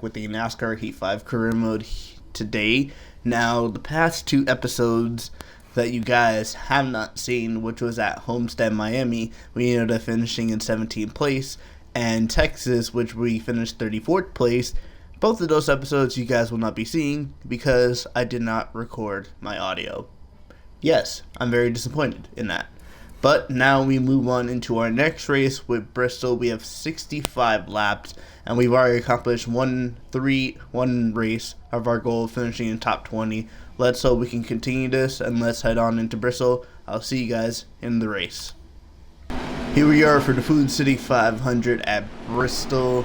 with the NASCAR Heat 5 career mode today. Now, the past two episodes that you guys have not seen, which was at Homestead, Miami, we ended up finishing in 17th place, and Texas, which we finished 34th place. Both of those episodes you guys will not be seeing because I did not record my audio. Yes, I'm very disappointed in that. But now we move on into our next race with Bristol. We have 65 laps, and we've already accomplished one race of our goal of finishing in top 20. Let's hope we can continue this, and let's head on into Bristol. I'll see you guys in the race. Here we are for the Food City 500 at Bristol.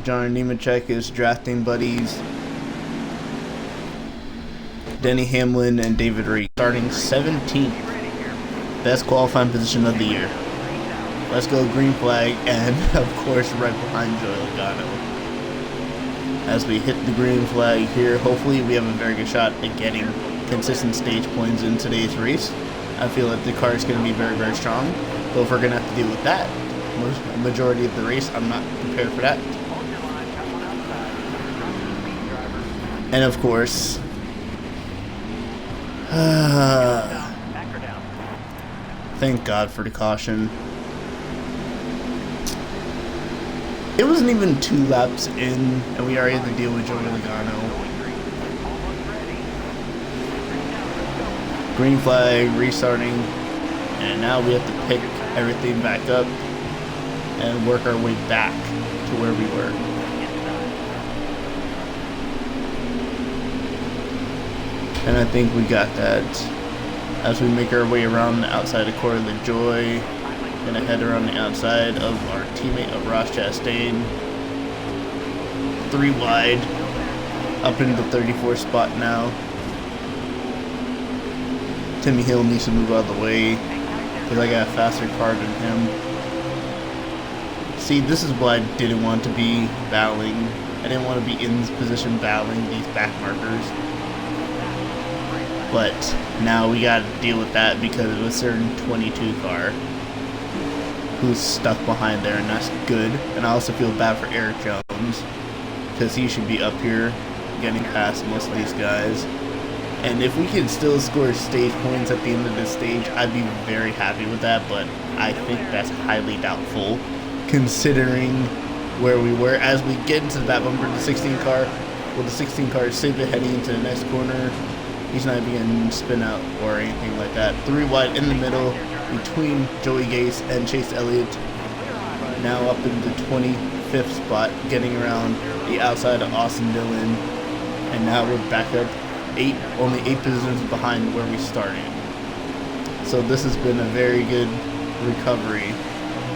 John Nemechek is drafting buddies. Denny Hamlin and David Reed starting 17th. Best qualifying position of the year. Let's go green flag, and of course right behind Joey Logano. As we hit the green flag here, hopefully we have a very good shot at getting consistent stage points in today's race. I feel like the car is going to be very, very strong, but if we're going to have to deal with that majority of the race, I'm not prepared for that. And of course, thank God for the caution. It wasn't even 2 laps in, and we already had to deal with Joey Logano. Green flag, restarting, and now we have to pick everything back up and work our way back to where we were. And I think we got that. As we make our way around the outside of Corey LaJoy, gonna head around the outside of our teammate of Ross Chastain. 3 wide, up into the 34th spot now. Timmy Hill needs to move out of the way because I got a faster car than him. See, this is what I didn't want to be battling. I didn't want to be in this position battling these back markers. But now we got to deal with that because of a certain 22 car who's stuck behind there, and that's good. And I also feel bad for Eric Jones because he should be up here getting past most of these guys. And if we can still score stage points at the end of this stage, I'd be very happy with that, but I think that's highly doubtful considering where we were. As we get into the back bumper, the 16 car, well, the 16 car is safely heading into the next corner. He's not even going to spin out or anything like that. 3 wide in the middle between Joey Gase and Chase Elliott. Now up in the 25th spot, getting around the outside of Austin Dillon. And now we're back up only 8 positions behind where we started. So this has been a very good recovery.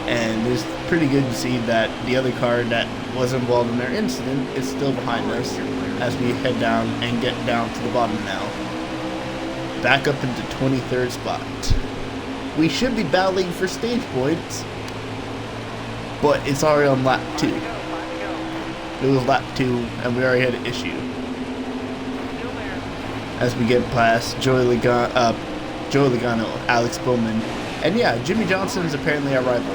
And it's pretty good to see that the other car that was involved in their incident is still behind us as we head down and get down to the bottom now. Back up into 23rd spot. We should be battling for stage points, but it's already on lap 2. It was lap 2, and we already had an issue. As we get past Joey Logano, Alex Bowman, and yeah, Jimmy Johnson is apparently our rival.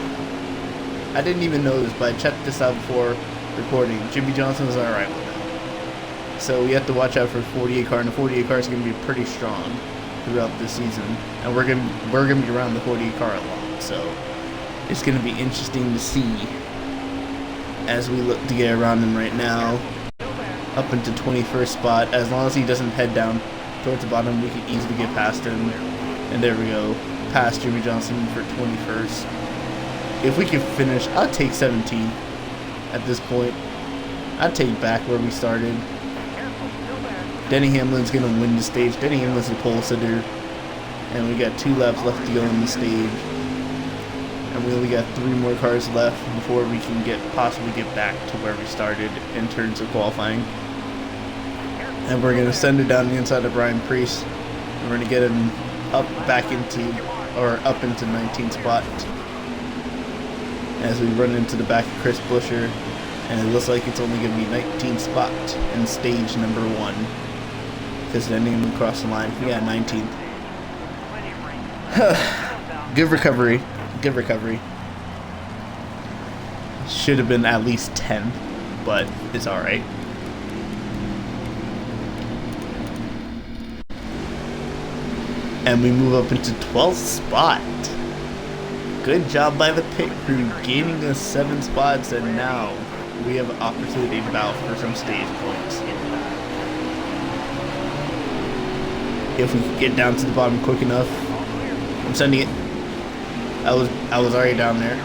I didn't even know this, but I checked this out before recording. Jimmy Johnson is our rival now. So we have to watch out for 48 car, and the 48 car is going to be pretty strong throughout this season. And we're going to be around the 48 car a lot. So it's going to be interesting to see as we look to get around him right now. Up into 21st spot. As long as he doesn't head down towards the bottom, we can easily get past him. And there we go. Past Jimmy Johnson for 21st. If we can finish, I'll take 17th at this point. I'd take back where we started. Denny Hamlin's going to win the stage. Denny Hamlin's the pole sitter. And we got 2 laps left to go in the stage. And we only got 3 more cars left before we can possibly get back to where we started in terms of qualifying. And we're going to send it down the inside of Brian Priest. And we're going to get him up into 19th spot. As we run into the back of Chris Buescher. And it looks like it's only going to be 19th spot in stage number 1. Because then even across the line. Yeah, 19th. Good recovery. Good recovery. Should have been at least 10. but it's alright. And we move up into 12th spot. Good job by the pit crew, gaining us 7 spots, and now we have an opportunity to battle for some stage points. If we can get down to the bottom quick enough. I'm sending it. I was already down there.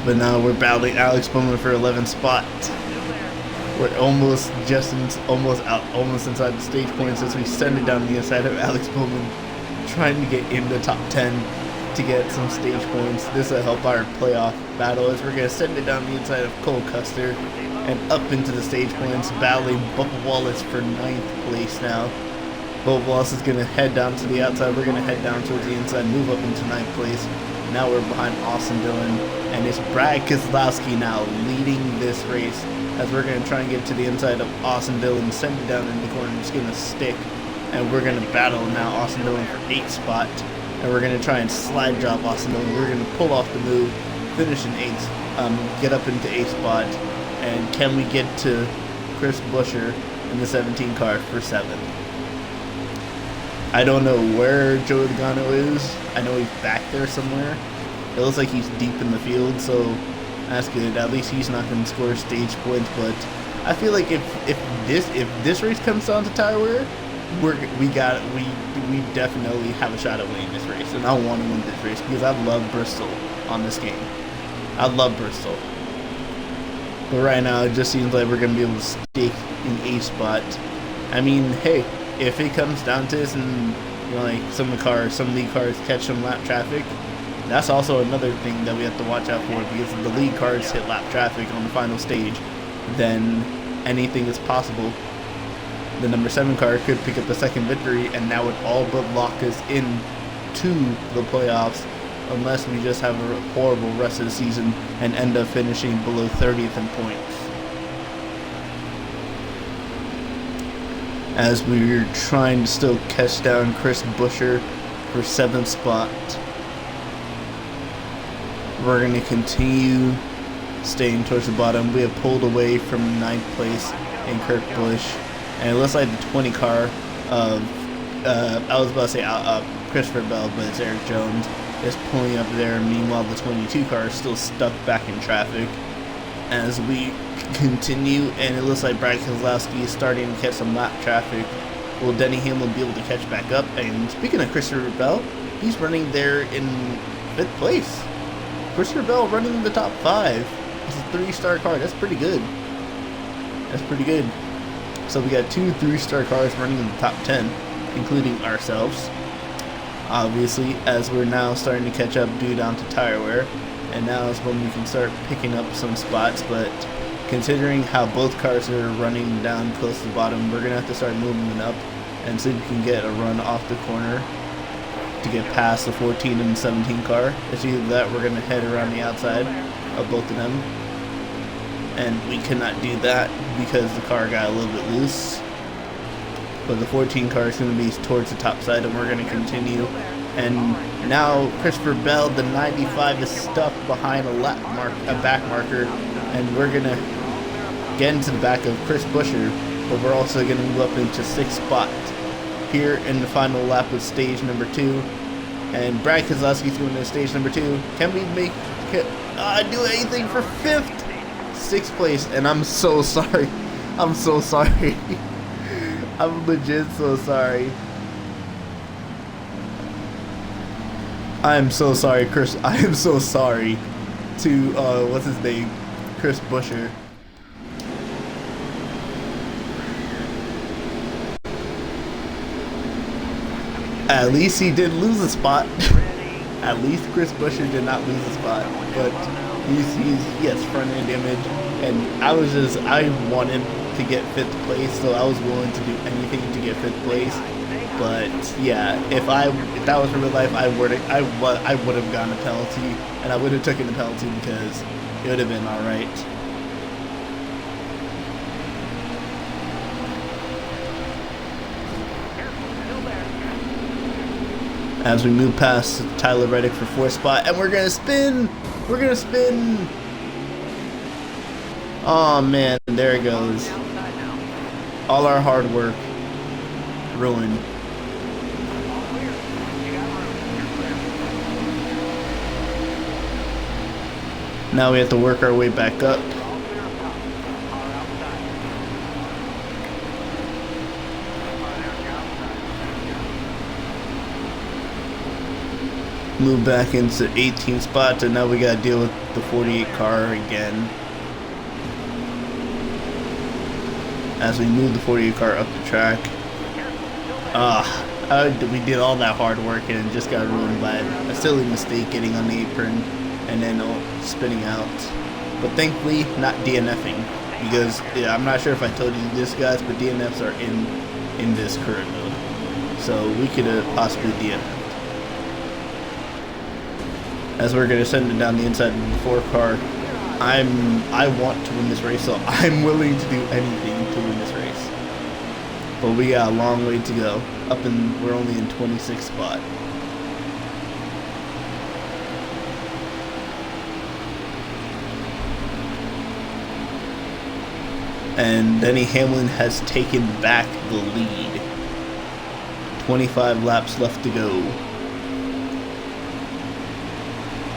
But now we're battling Alex Bowman for 11th spot. We're almost inside the stage points as we send it down the inside of Alex Bowman, trying to get in the top 10 to get some stage points. This will help our playoff battle as we're going to send it down the inside of Cole Custer and up into the stage points, battling Bubba Wallace for 9th place now. Bubba Wallace is going to head down to the outside. We're going to head down towards the inside, move up into 9th place. Now we're behind Austin Dillon, and it's Brad Keselowski now leading this race as we're going to try and get to the inside of Austin Dillon, send it down in the corner. It's going to stick, and we're going to battle now Austin Dillon for 8th spot, and we're going to try and slide drop Austin Dillon. We're going to pull off the move, finish in 8th, get up into 8th spot, and can we get to Chris Buescher in the 17 car for 7th? I don't know where Joey Logano is. I know he's back there somewhere. It looks like he's deep in the field, so that's good. At least he's not going to score stage points. But I feel like if this race comes down to tire wear, we definitely have a shot at winning this race, and I want to win this race because I love Bristol on this game. I love Bristol, but right now it just seems like we're going to be able to stay in 8th spot. I mean, hey, if it comes down to this, and like some league cars catch some lap traffic, that's also another thing that we have to watch out for, because if the lead cars hit lap traffic on the final stage, then anything is possible. The number 7 car could pick up the 2nd victory, and that would all but lock us in to the playoffs, unless we just have a horrible rest of the season and end up finishing below 30th in points. As we're trying to still catch down Chris Buescher for 7th spot. We're going to continue staying towards the bottom. We have pulled away from 9th place in Kurt Busch, and it looks like the 20 car of I was about to say Christopher Bell, but it's Eric Jones, is pulling up there. Meanwhile, the 22 car is still stuck back in traffic as we continue, and it looks like Brad Keselowski is starting to catch some lap traffic. Will Denny Hamlin be able to catch back up? And speaking of Christopher Bell, he's running there in 5th place. Christopher Bell running in the top 5. It's a 3-star car. That's pretty good. That's pretty good. So we got 2 3-star cars running in the top 10, including ourselves. Obviously, as we're now starting to catch up due down to tire wear, and now is when we can start picking up some spots. But considering how both cars are running down close to the bottom, we're going to have to start moving it up and see if we can get a run off the corner to get past the 14 and 17 car. It's either that, we're going to head around the outside of both of them, and we cannot do that because the car got a little bit loose. But the 14 car is going to be towards the top side, and we're going to continue. And now Christopher Bell, the 95, is stuck behind a back marker, and we're going to get into the back of Chris Buescher, but we're also going to move up into 6th spot here in the final lap with stage number 2. And Brad Keselowski's going to stage number 2. Can we do anything for 5th? 6th place, and I'm so sorry. I'm so sorry. I'm legit so sorry. I am so sorry, Chris. I am so sorry to, what's his name? Chris Buescher. At least he did lose a spot. At least Chris Buescher did not lose a spot. But he has front end damage. And I wanted to get 5th place, so I was willing to do anything to get 5th place. But yeah, if that was in real life, I would have gotten a penalty, and I would have taken the penalty because it would have been all right. As we move past Tyler Reddick for 4th spot, and we're gonna spin. We're gonna spin. Oh man, there it goes. All our hard work ruined. Now we have to work our way back up. Move back into 18 spots, and now we gotta deal with the 48 car again. As we move the 48 car up the track. We did all that hard work and it just got ruined by a silly mistake getting on the apron and then spinning out. But thankfully, not DNFing, because yeah, I'm not sure if I told you this, guys, but DNFs are in this career mode, so we could have possibly DNF'd. As we're gonna send it down the inside of the 4 car, I want to win this race, so I'm willing to do anything to win this race. But we got a long way to go. We're only in 26th spot. And Denny Hamlin has taken back the lead. 25 laps left to go.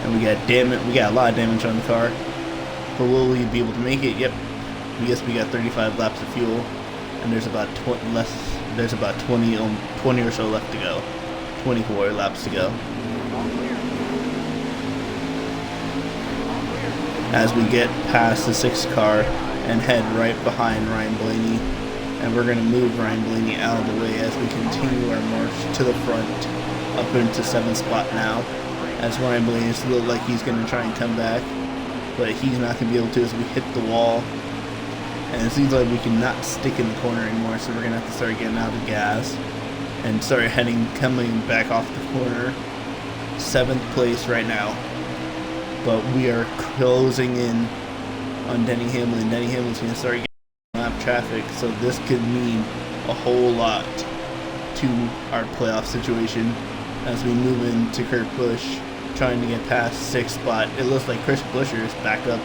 And we got a lot of damage on the car. But will we be able to make it? Yep. I guess we got 35 laps of fuel, and there's about 20 or so left to go. 24 laps to go. As we get past the 6th car and head right behind Ryan Blaney, and we're going to move Ryan Blaney out of the way as we continue our march to the front, up into 7th spot now. As Ryan Blaney looks like he's going to try and come back, but he's not going to be able to as we hit the wall. And it seems like we cannot stick in the corner anymore, so we're going to have to start getting out of gas and start coming back off the corner. 7th place right now. But we are closing in on Denny Hamlin. Denny Hamlin's going to start getting lap traffic, so this could mean a whole lot to our playoff situation as we move into Kurt Busch, trying to get past 6th spot. It looks like Chris Buescher is back up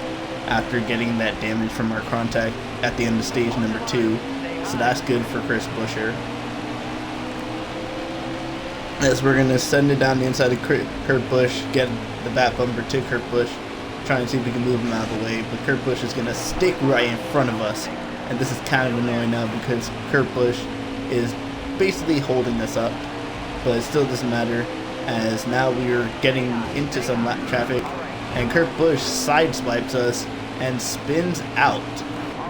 after getting that damage from our contact at the end of stage number 2. So that's good for Chris Buescher. As we're going to send it down the inside of Kurt Busch, get the back bumper to Kurt Busch, try and see if we can move him out of the way. But Kurt Busch is going to stick right in front of us. And this is kind of annoying now because Kurt Busch is basically holding us up. But it still doesn't matter, as now we are getting into some lap traffic, and Kurt Busch sideswipes us and spins out.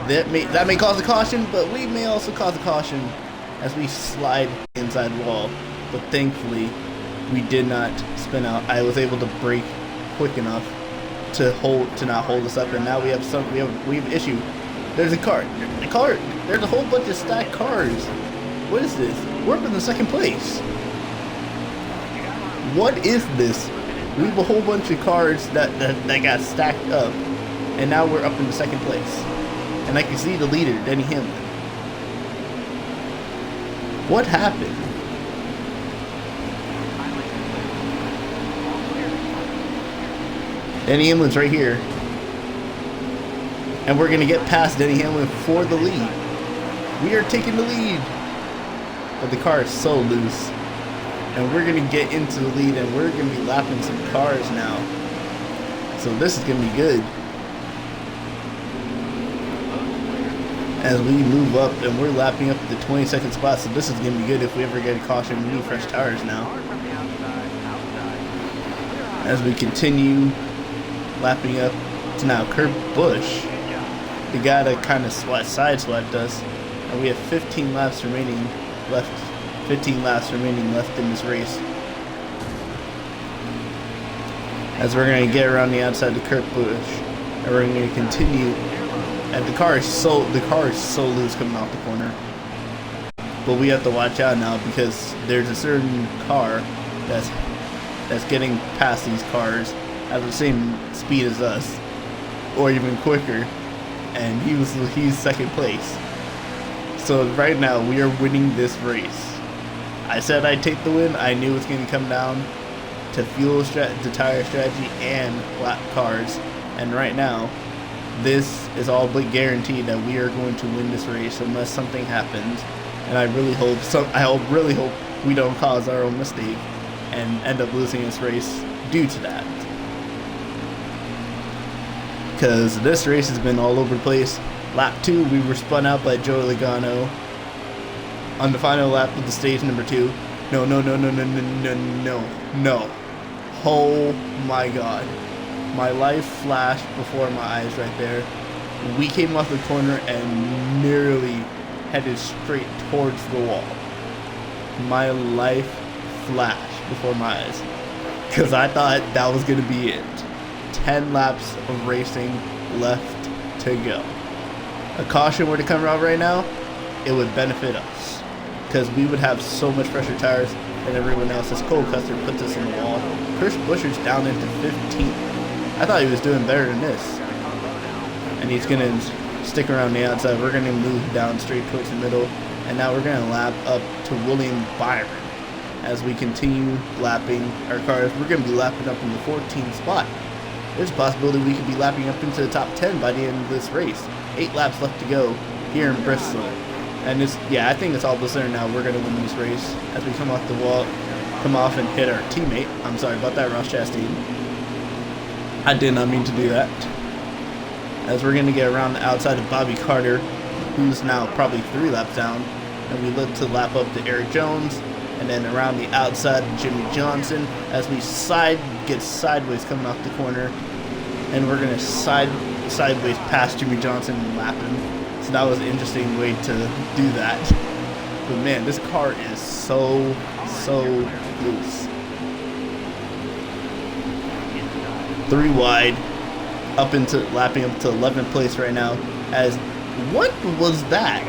That may cause a caution, but we may also cause a caution as we slide inside the wall. But thankfully, we did not spin out. I was able to brake quick enough to not hold us up, and now we have issue. There's a car. There's a whole bunch of stacked cars. What is this? We're up in the 2nd place. What is this? We have a whole bunch of cars that got stacked up, and now we're up in the 2nd place. And I can see the leader, Denny Hamlin. What happened? Denny Hamlin's right here. And we're going to get past Denny Hamlin for the lead. We are taking the lead. But the car is so loose. And we're going to get into the lead, and we're going to be lapping some cars now. So this is going to be good. As we move up, and we're lapping up the 22nd spot, so this is going to be good if we ever get a caution. We need fresh tires now. As we continue lapping up to now Kurt Busch, the guy that kind of sideswiped us, and we have 15 laps remaining left. 15 laps remaining left in this race. As we're going to get around the outside of Kurt Busch, and we're going to continue. And the car is so loose coming off the corner. But we have to watch out now because there's a certain car that's getting past these cars at the same speed as us, or even quicker, and he's 2nd place. So right now we are winning this race. I said I'd take the win. I knew it was going to come down to the tire strategy and lap cars. And right now, this is all but guaranteed that we are going to win this race unless something happens. And I really hope we don't cause our own mistake and end up losing this race due to that. Because this race has been all over the place. Lap 2, we were spun out by Joe Logano. On the final lap of the stage number 2. No. Oh my god. My life flashed before my eyes right there. We came off the corner and nearly headed straight towards the wall. My life flashed before my eyes. Because I thought that was going to be it. 10 laps of racing left to go. A caution were to come out right now, it would benefit us. Because we would have so much fresher tires than everyone else. As Cole Custer puts us in the wall. Chris Buescher's down into 15th. I thought he was doing better than this. And he's going to stick around the outside. We're going to move down straight towards the middle. And now we're going to lap up to William Byron. As we continue lapping our cars, we're going to be lapping up in the 14th spot. There's a possibility we could be lapping up into the top 10 by the end of this race. 8 laps left to go here in Bristol. And I think it's all Blizzard now. We're going to win this race as we come off the wall, come off and hit our teammate. I'm sorry about that, Ross Chastain. I did not mean to do that. As we're going to get around the outside of Bobby Carter, who's now probably 3 laps down. And we look to lap up to Eric Jones. And then around the outside of Jimmy Johnson as we get sideways coming off the corner. And we're going to sideways past Jimmy Johnson and lap him. So that was an interesting way to do that. But man, this car is so loose. 3 wide, lapping up to 11th place right now. As what was that?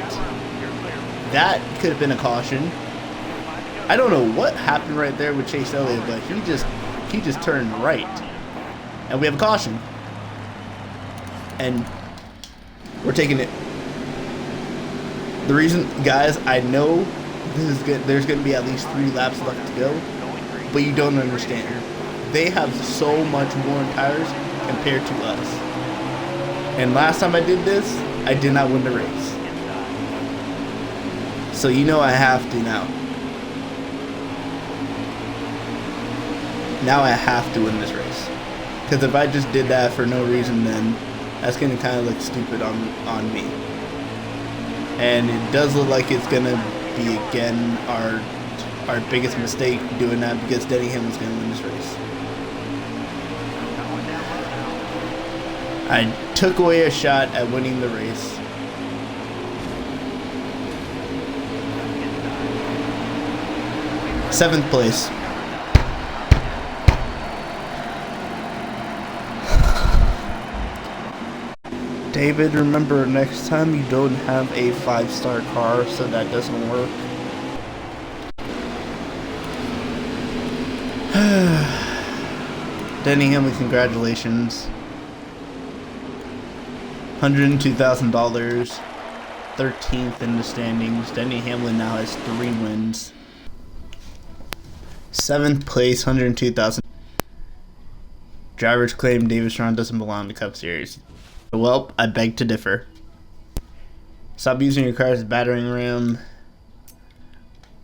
That could have been a caution. I don't know what happened right there with Chase Elliott, but he just turned right. And we have a caution. And we're taking it. The reason, guys, I know this is good. There's going to be at least 3 laps left to go, but you don't understand. They have so much worn tires compared to us. And last time I did this, I did not win the race. So you know I have to now. Now I have to win this race. Because if I just did that for no reason, then that's going to kind of look stupid on me. And it does look like it's going to be, again, our biggest mistake doing that, because Denny Hamlin's going to win this race. I took away a shot at winning the race. Seventh place. David, remember next time you don't have a 5-star car, so that doesn't work. Denny Hamlin, congratulations. $102,000, 13th in the standings. Denny Hamlin now has 3 wins. 7th place, 102,000. Drivers claim David Strawn doesn't belong in the Cup Series. Well, I beg to differ. Stop using your car as a battering ram.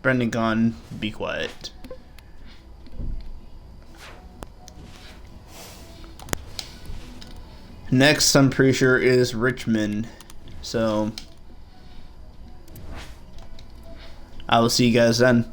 Brendan Gaughan, be quiet. Next, I'm pretty sure, is Richmond. So, I will see you guys then.